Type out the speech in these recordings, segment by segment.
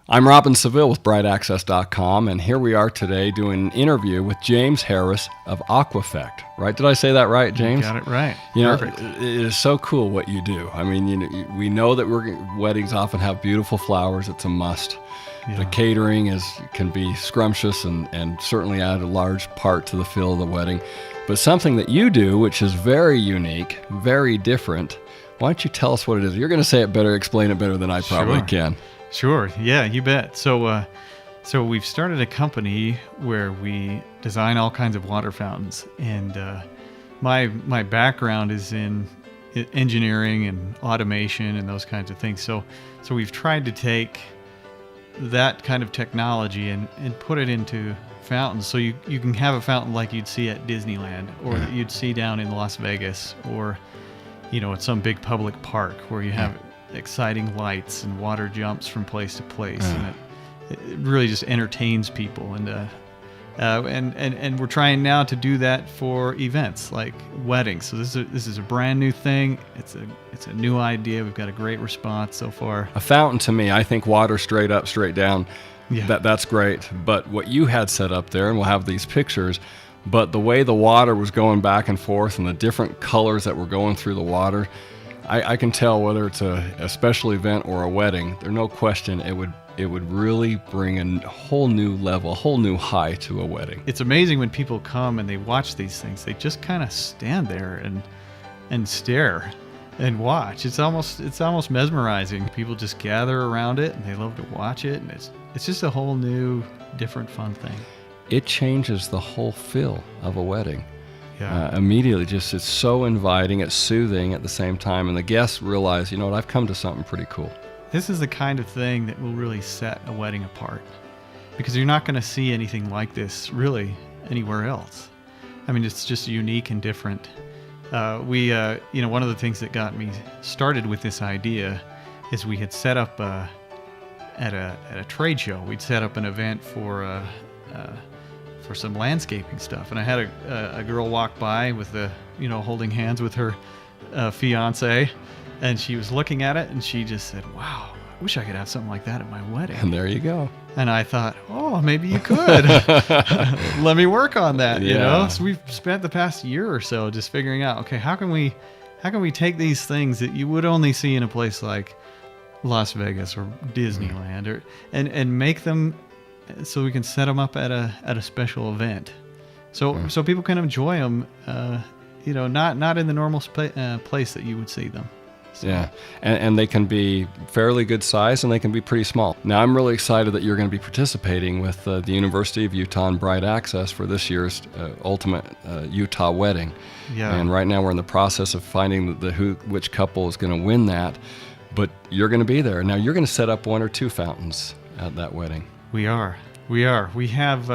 I'm Robin Seville with BrightAccess.com, and here we are today doing an interview with James Harris of Aquafect. Right? Did I say that right, James? You got it right. Perfect. It is so cool what you do. I mean, we know that weddings often have beautiful flowers. It's a must. Yeah. The catering can be scrumptious and certainly add a large part to the feel of the wedding. But something that you do, which is very unique, very different. Why don't you tell us what it is? You're going to say it better, explain it better than I probably can. Sure. Yeah, you bet. So we've started a company where we design all kinds of water fountains, and my background is in engineering and automation and those kinds of things. So we've tried to take that kind of technology and put it into fountains. So you can have a fountain like you'd see at Disneyland, or that you'd see down in Las Vegas, or at some big public park where you have exciting lights and water jumps from place to place, and it really just entertains people. And we're trying now to do that for events like weddings. So this is a brand new thing. It's a new idea. We've got a great response so far. A fountain, to me, I think water straight up, straight down. Yeah. That's great. But what you had set up there, and we'll have these pictures, but the way the water was going back and forth and the different colors that were going through the water, I can tell whether it's a special event or a wedding, there's no question it would really bring a whole new level, a whole new high to a wedding. It's amazing when people come and they watch these things. They just kind of stand there and stare and watch. It's almost mesmerizing. People just gather around it and they love to watch it, and it's just a whole new, different, fun thing. It changes the whole feel of a wedding. Yeah. Immediately, just it's so inviting, it's soothing at the same time, and the guests realize, I've come to something pretty cool. This is the kind of thing that will really set a wedding apart, because you're not going to see anything like this really anywhere else. I mean, it's just unique and different. One of the things that got me started with this idea is we had set up at a trade show. We'd set up an event for some landscaping stuff, and I had a girl walk by with holding hands with her fiance, and she was looking at it, and she just said, "Wow, I wish I could have something like that at my wedding." And there you go. And I thought, oh, maybe you could. Let me work on that. Yeah. So we've spent the past year or so just figuring out, okay, how can we take these things that you would only see in a place like Las Vegas or Disneyland, and make them so we can set them up at a special event, so people can enjoy them, not in the normal place that you would see them. So. Yeah, and they can be fairly good size, and they can be pretty small. Now, I'm really excited that you're going to be participating with the University of Utah and Bright Access for this year's Ultimate Utah Wedding. Yeah. And right now we're in the process of finding which couple is going to win that, but you're going to be there. Now, you're going to set up one or two fountains at that wedding. We are. We have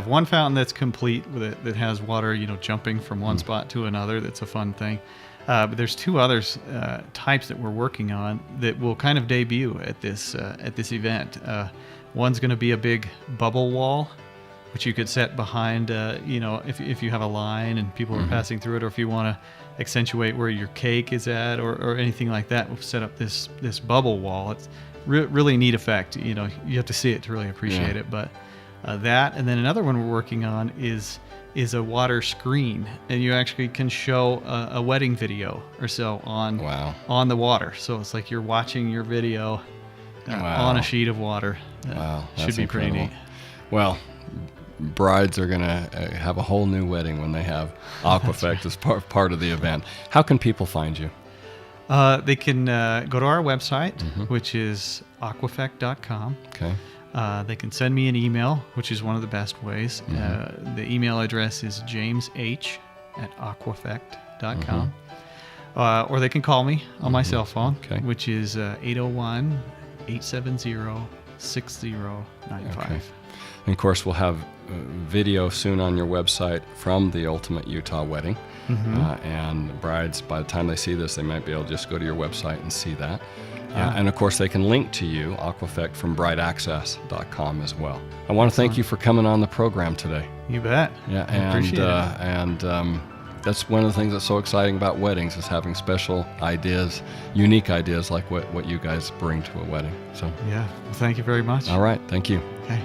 one fountain that's complete that has water, jumping from one spot to another. That's a fun thing. But there's two others types that we're working on that will kind of debut at this event. One's going to be a big bubble wall, which you could set behind, if you have a line and people are passing through it, or if you want to accentuate where your cake is at, or anything like that. We'll set up this bubble wall. It's really neat effect. You have to see it to really appreciate it. But that, and then another one we're working on is a water screen, and you actually can show a wedding video or so on the water. So it's like you're watching your video on a sheet of water. Wow, should be incredible. Pretty neat. Well, brides are going to have a whole new wedding when they have Aquafect as part of the event. How can people find you? They can go to our website, which is Aquafect.com. Okay. They can send me an email, which is one of the best ways. The email address is jamesh@aquafect.com. Or they can call me on my cell phone, which is 801-870-6095. Okay. And of course, we'll have video soon on your website from the Ultimate Utah Wedding. And brides, by the time they see this, they might be able to just go to your website and see that. And of course, they can link to you, Aquafect, from BrightAccess.com as well. I want to thank you for coming on the program today. You bet. Yeah, I appreciate it. And that's one of the things that's so exciting about weddings, is having special ideas, unique ideas like what you guys bring to a wedding. So Yeah. Well, thank you very much. all right, thank you. Okay.